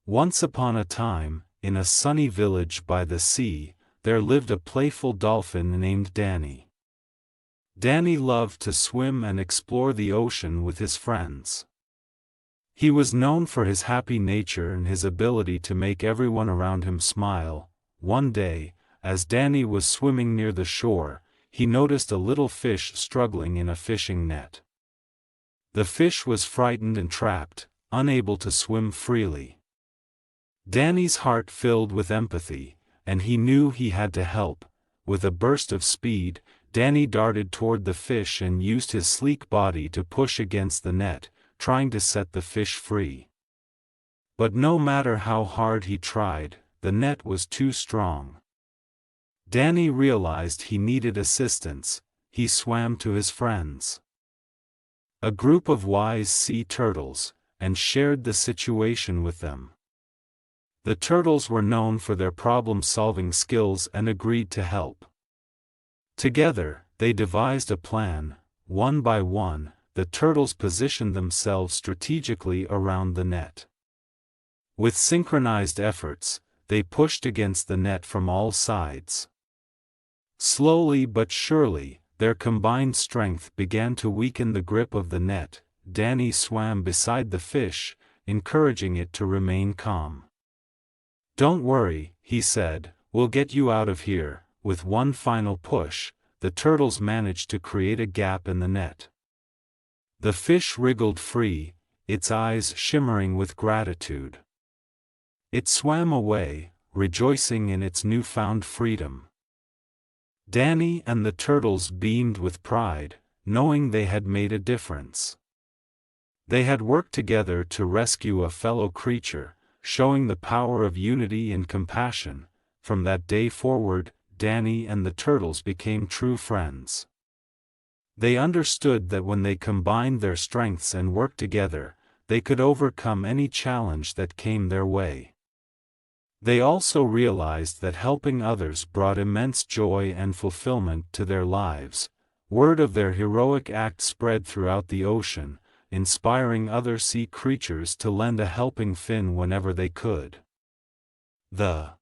Once upon a time, in a sunny village by the sea, there lived a playful dolphin named Danny. Danny loved to swim and explore the ocean with his friends. He was known for his happy nature and his ability to make everyone around him smile. One day, as Danny was swimming near the shore, he noticed a little fish struggling in a fishing net. The fish was frightened and trapped, unable to swim freely. Danny's heart filled with empathy, and he knew he had to help. With a burst of speed, Danny darted toward the fish and used his sleek body to push against the net, trying to set the fish free. But no matter how hard he tried, the net was too strong. Danny realized he needed assistance. He swam to his friends, a group of wise sea turtles, and shared the situation with them. The turtles were known for their problem-solving skills and agreed to help. Together, they devised a plan. One by one, the turtles positioned themselves strategically around the net. With synchronized efforts, they pushed against the net from all sides. Slowly but surely, their combined strength began to weaken the grip of the net. Danny swam beside the fish, encouraging it to remain calm. "Don't worry," he said, "we'll get you out of here." With one final push, the turtles managed to create a gap in the net. The fish wriggled free, its eyes shimmering with gratitude. It swam away, rejoicing in its newfound freedom. Danny and the turtles beamed with pride, knowing they had made a difference. They had worked together to rescue a fellow creature, showing the power of unity and compassion. From that day forward, Danny and the turtles became true friends. They understood that when they combined their strengths and worked together, they could overcome any challenge that came their way. They also realized that helping others brought immense joy and fulfillment to their lives. Word of their heroic act spread throughout the ocean, inspiring other sea creatures to lend a helping fin whenever they could. The